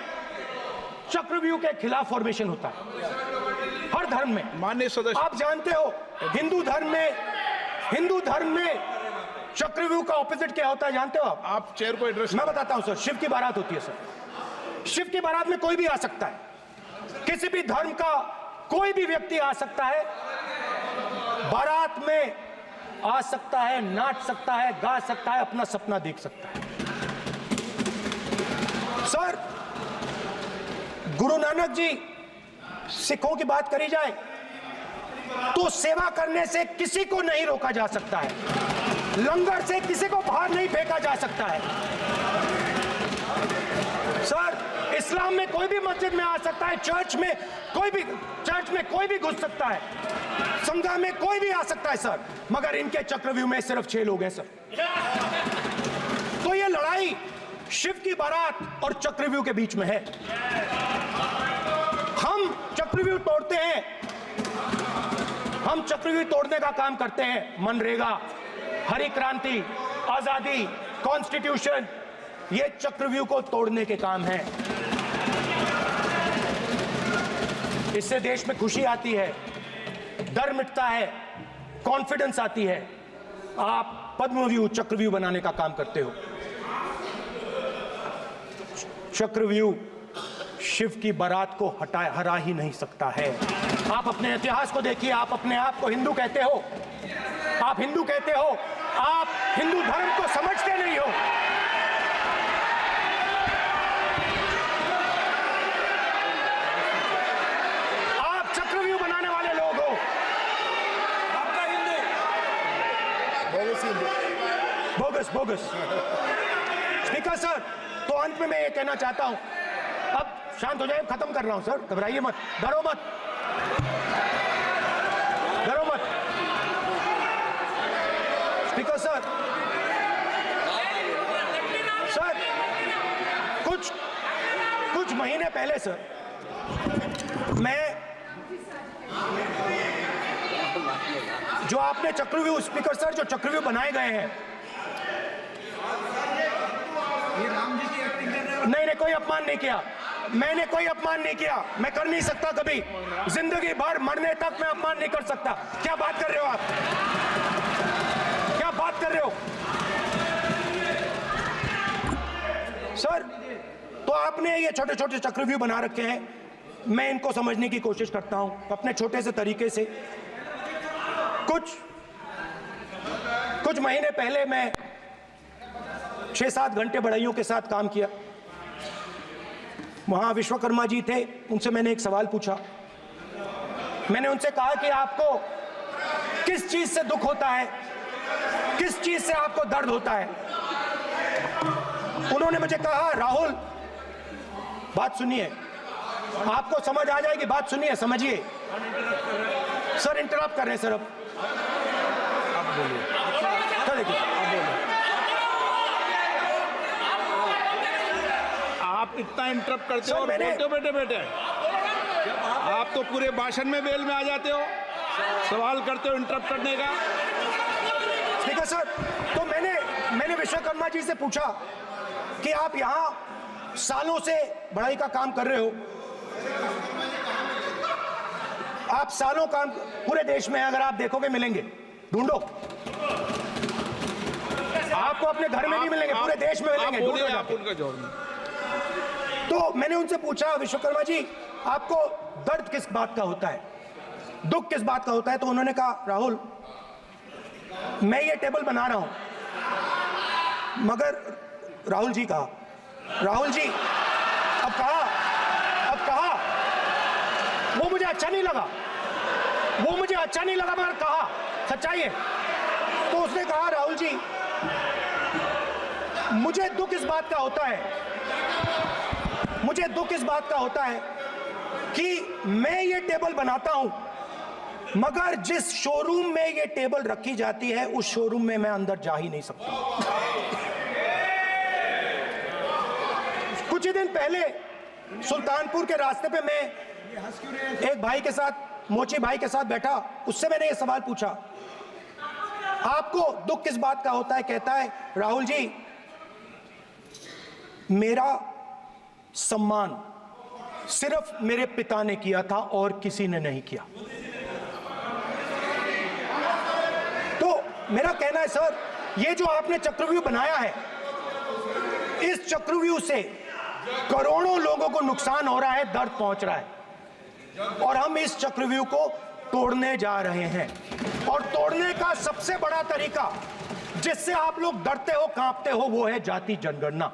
चक्रव्यूह के खिलाफ फॉर्मेशन होता है, हर धर्म में। माननीय सदस्य, आप जानते हो हिंदू धर्म में चक्रव्यूह का ऑपोजिट क्या होता है, जानते हो आप चेयर को एड्रेस। मैं बताता हूं सर, शिव की बारात होती है सर, शिव की बारात में कोई भी आ सकता है, किसी भी धर्म का कोई भी व्यक्ति आ सकता है, बारात में आ सकता है, नाच सकता है, गा सकता है, अपना सपना देख सकता है। सर गुरु नानक जी, सिखों की बात करी जाए तो सेवा करने से किसी को नहीं रोका जा सकता है, लंगर से किसी को बाहर नहीं फेंका जा सकता है। सर इस्लाम में कोई भी मस्जिद में आ सकता है, चर्च में कोई भी घुस सकता है, संघा में कोई भी आ सकता है सर, मगर इनके चक्रव्यूह में सिर्फ 6 लोग हैं सर। तो ये लड़ाई शिव की बारात और चक्रव्यूह के बीच में है। हम चक्रव्यूह तोड़ते हैं, हम चक्रव्यूह तोड़ने का काम करते हैं। मनरेगा, हरी क्रांति, आजादी, कॉन्स्टिट्यूशन, ये चक्रव्यूह को तोड़ने के काम हैं। इससे देश में खुशी आती है, डर मिटता है, कॉन्फिडेंस आती है। आप पद्मव्यूह चक्रव्यूह बनाने का काम करते हो। चक्रव्यूह शिव की बारात को हरा ही नहीं सकता है। आप अपने इतिहास को देखिए, आप अपने आप को हिंदू कहते हो, आप हिंदू कहते हो, आप हिंदू धर्म को समझते नहीं हो। आप चक्रव्यूह बनाने वाले लोग हो। आपका हिंदू बोगस। स्पीकर सर, तो अंत में मैं ये कहना चाहता हूं, अब शांत हो जाए, खत्म कर रहा हूं सर, घबराइए मत, डरो मत। स्पीकर सर, कुछ महीने पहले सर, मैं जो आपने चक्रव्यूह, स्पीकर सर, जो चक्रव्यूह बनाए गए हैं, ये राम जी की एक्टिंग कर रहे हो। नहीं कोई अपमान नहीं किया, मैंने कोई अपमान नहीं किया, मैं कर नहीं सकता कभी, जिंदगी भर मरने तक मैं अपमान नहीं कर सकता। क्या बात कर रहे हो आप? क्या बात कर रहे हो सर? तो आपने ये छोटे छोटे चक्रव्यूह बना रखे हैं, मैं इनको समझने की कोशिश करता हूं अपने छोटे से तरीके से। कुछ महीने पहले मैं 6-7 घंटे बढ़इयों के साथ काम किया। वहां विश्वकर्मा जी थे, उनसे मैंने एक सवाल पूछा। मैंने उनसे कहा कि आपको किस चीज से दुख होता है, किस चीज से आपको दर्द होता है? उन्होंने मुझे कहा, राहुल बात सुनिए, आपको समझ आ जाएगी, बात सुनिए, समझिए। सर इंटरप्ट कर रहे हैं सर, अब बोलिए। देखिए आप इतना इंटरप्ट करते हो और मैंने- बोलते हो बेटे बेटे, आप तो पूरे भाषण में बेल में आ जाते हो, सवाल करते हो इंटरप्ट करने का। स्पीकर सर, तो मैंने विश्वकर्मा जी से पूछा कि आप यहां सालों से बढ़ाई का काम कर रहे हो, आप सालों काम पूरे देश में अगर आप देखोगे मिलेंगे, ढूंढो, आपको अपने घर में नहीं मिलेंगे, पूरे देश में मिलेंगे, ढूंढो आप जाके। उनका जवाब। तो मैंने उनसे पूछा, विश्वकर्मा जी आपको दर्द किस बात का होता है, दुख किस बात का होता है? तो उन्होंने कहा, राहुल मैं ये टेबल बना रहा हूं, मगर राहुल जी कहा, राहुल जी अब कहा वो मुझे अच्छा नहीं लगा, मगर कहा सच्चाई है। तो उसने कहा, राहुल जी मुझे दुख इस बात का होता है कि मैं ये टेबल बनाता हूं, मगर जिस शोरूम में ये टेबल रखी जाती है उस शोरूम में मैं अंदर जा ही नहीं सकता। कुछ ही दिन पहले सुल्तानपुर के रास्ते पे मैं एक भाई के साथ, मोची भाई के साथ बैठा, उससे मैंने ये सवाल पूछा, आपको दुख किस बात का होता है? कहता है, राहुल जी मेरा सम्मान सिर्फ मेरे पिता ने किया था और किसी ने नहीं किया। तो मेरा कहना है सर, ये जो आपने चक्रव्यूह बनाया है, इस चक्रव्यूह से करोड़ों लोगों को नुकसान हो रहा है, दर्द पहुंच रहा है, और हम इस चक्रव्यूह को तोड़ने जा रहे हैं। और तोड़ने का सबसे बड़ा तरीका जिससे आप लोग डरते हो, कांपते हो, वो है जाति जनगणना।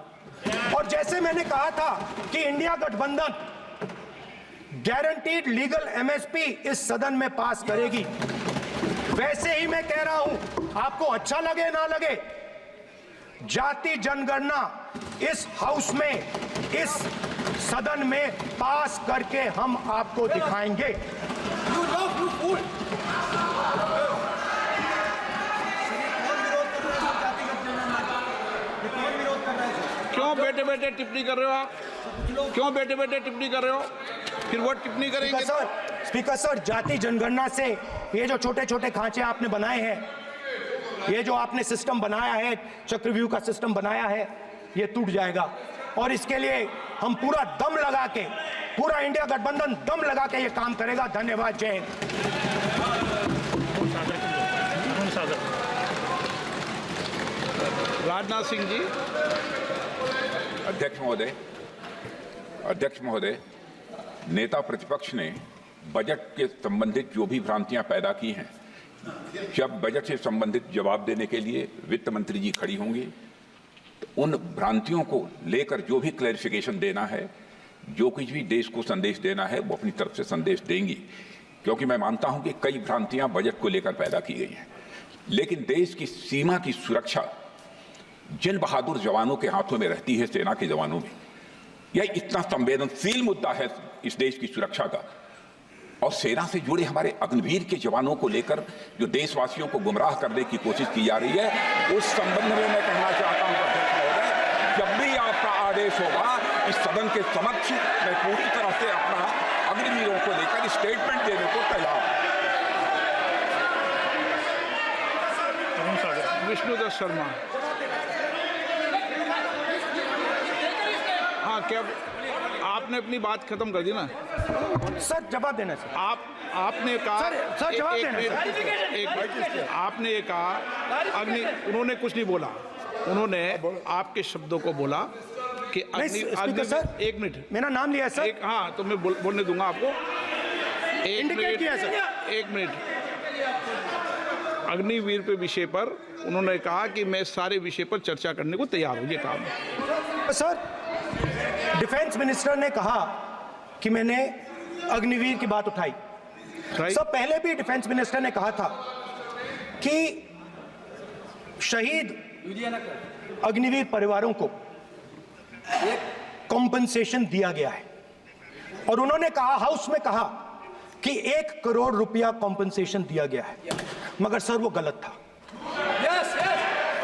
और जैसे मैंने कहा था कि इंडिया गठबंधन गारंटीड लीगल एमएसपी इस सदन में पास करेगी, वैसे ही मैं कह रहा हूं, आपको अच्छा लगे ना लगे, जाति जनगणना इस हाउस में, इस सदन में पास करके हम आपको दिखाएंगे। क्यों बेटे बेटे टिप्पणी कर रहे हो आप? क्यों बेटे बेटे टिप्पणी कर रहे हो? फिर वो टिप्पणी करेंगे। स्पीकर सर, जाति जनगणना से ये जो छोटे छोटे खांचे आपने बनाए हैं, ये जो आपने सिस्टम बनाया है, चक्रव्यूह का सिस्टम बनाया है, ये टूट जाएगा। और इसके लिए हम पूरा दम लगा के, पूरा इंडिया गठबंधन दम लगा के ये काम करेगा। धन्यवाद, जय हिंद। राजनाथ सिंह जी। अध्यक्ष महोदय, नेता प्रतिपक्ष ने बजट के संबंधित जो भी भ्रांतियां पैदा की हैं, जब बजट से संबंधित जवाब देने के लिए वित्त मंत्री जी खड़ी होंगी तो उन भ्रांतियों को लेकर जो भी क्लैरिफिकेशन देना है, जो कुछ भी देश को संदेश देना है, वो अपनी तरफ से संदेश देंगी। क्योंकि मैं मानता हूं कि कई भ्रांतियां बजट को लेकर पैदा की गई हैं, लेकिन देश की सीमा की सुरक्षा जिन बहादुर जवानों के हाथों में रहती है, सेना के जवानों में, यह इतना संवेदनशील मुद्दा है इस देश की सुरक्षा का। और सेना से जुड़े हमारे अग्निवीर के जवानों को लेकर जो देशवासियों को गुमराह करने की कोशिश की जा रही है, उस संबंध में मैं कहना चाहता हूं अध्यक्ष महोदय, जब भी आपका आदेश होगा, इस सदन के समक्ष मैं पूरी तरह से अपना अग्निवीरों को लेकर स्टेटमेंट देने को तैयार हूं। विष्णुदत्त शर्मा। हाँ, क्या आपने अपनी बात खत्म कर दी ना। सर जवाब देना सर। आपने कहा सर, जवाब देना, आपने ये कहा उन्होंने कुछ नहीं बोला, उन्होंने आपके शब्दों को बोला कि स्पीकर सर, एक मिनट, मेरा नाम लिया है सर। हाँ तो मैं बोलने दूंगा आपको। इंडिकेट किया सर। एक मिनट, अग्निवीर पे विषय पर उन्होंने कहा कि मैं सारे विषय पर चर्चा करने को तैयार हूं, ये कहा। सर डिफेंस मिनिस्टर ने कहा कि मैंने अग्निवीर की बात उठाई। सर पहले भी डिफेंस मिनिस्टर ने कहा था कि शहीद अग्निवीर परिवारों को कॉम्पनसेशन दिया गया है, और उन्होंने कहा, हाउस में कहा कि 1 करोड़ रुपया कॉम्पनसेशन दिया गया है, मगर सर वो गलत था।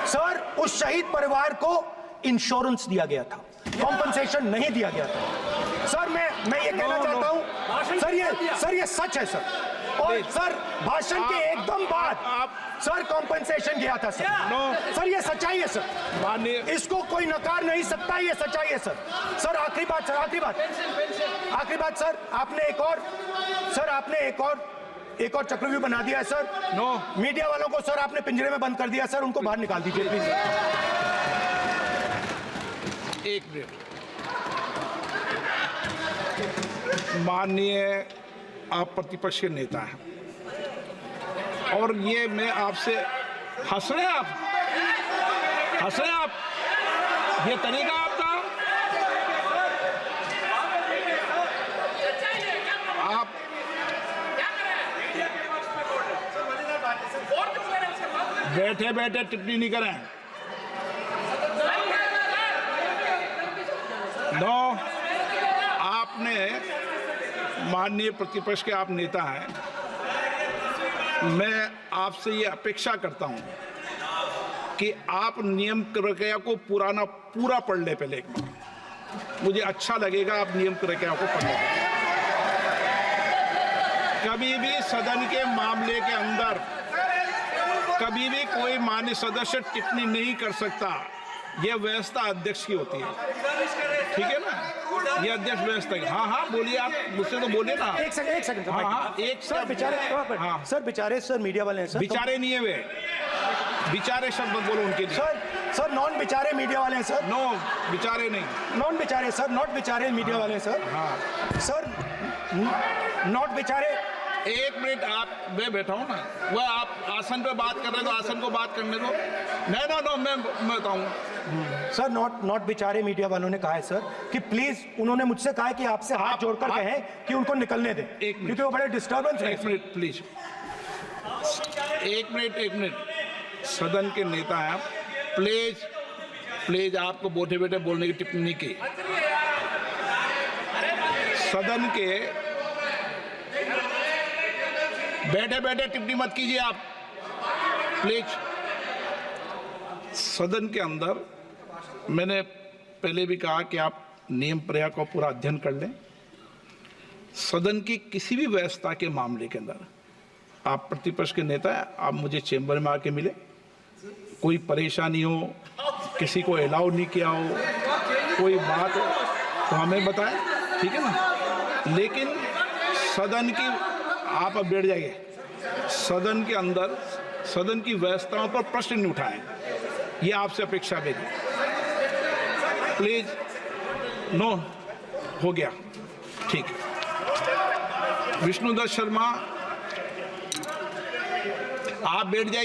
सर उस शहीद परिवार को इंश्योरेंस दिया गया था, कॉम्पनसेशन नहीं दिया गया था। सर मैं ये कहना चाहता हूं सर ये सच है सर। और सर भाषण के एकदम बाद सर कॉम्पनसेशन गया था सर। सर ये सच्चाई है सर, इसको कोई नकार नहीं सकता, ये सच्चाई है सर। सर आखिरी बात सर, आखिरी बात सर, आपने एक और चक्रव्यूह बना दिया है सर। मीडिया वालों को सर आपने पिंजरे में बंद कर दिया सर, उनको बाहर निकाल दीजिए प्लीज। एक मिनट, माननीय आप प्रतिपक्ष के नेता हैं और ये मैं आपसे हंस रहे हैं आप, ये तरीका आपका, आप बैठे बैठे टिप्पणी नहीं करें। आपने माननीय प्रतिपक्ष के आप नेता हैं, मैं आपसे ये अपेक्षा करता हूं कि आप नियम प्रक्रिया को पूरा पढ़ ले पहले एक बार, मुझे अच्छा लगेगा आप नियम प्रक्रिया को पढ़ लें। कभी भी सदन के मामले के अंदर कभी भी कोई माननीय सदस्य टिप्पणी नहीं कर सकता, यह व्यवस्था अध्यक्ष की होती है, ठीक है ना, ये अध्यक्ष व्यवस्था है। हाँ बोलिए, आप मुझसे तो बोले ना। एक सेकंड सर, बेचारे सर मीडिया वाले हैं सर। बेचारे नहीं है वे, बेचारे शब्द बोलो उनके लिए। सर नॉन बेचारे मीडिया वाले हैं सर। नो बेचारे नहीं, नॉन बेचारे सर, नॉट बेचारे मीडिया वाले हैं सर। हाँ सर, नॉट बेचारे। एक मिनट, आप मैं बैठा हूँ ना, वह आप आसन पे बात कर रहे हो तो आसन को बात करने दो। नो मैं बताऊँ सर, नॉट बेचारे मीडिया वालों ने कहा है सर कि प्लीज, उन्होंने मुझसे कहा है कि आपसे हाथ जोड़कर कहें कि उनको निकलने दें, क्योंकि वो बड़े डिस्टर्बेंस है। एक मिनट प्लीज, एक मिनट, सदन के नेता हैं आप, प्लीज आपको बैठे बैठे बोलने की टिप्पणी की। सदन के बैठे बैठे टिप्पणी मत कीजिए आप प्लीज। सदन के अंदर मैंने पहले भी कहा कि आप नियम प्रक्रिया का पूरा अध्ययन कर लें। सदन की किसी भी व्यवस्था के मामले के अंदर आप प्रतिपक्ष के नेता हैं, आप मुझे चेंबर में आके मिले, कोई परेशानी हो, किसी को अलाउ नहीं किया हो, कोई बात हो तो हमें बताएं, ठीक है ना। लेकिन सदन की, आप अब बैठ जाइए, सदन के अंदर सदन की व्यवस्थाओं पर प्रश्न नहीं उठाएं, ये आपसे अपेक्षा मेरी, प्लीज। नो हो गया, ठीक है। विष्णुदत्त शर्मा आप बैठ जाइए।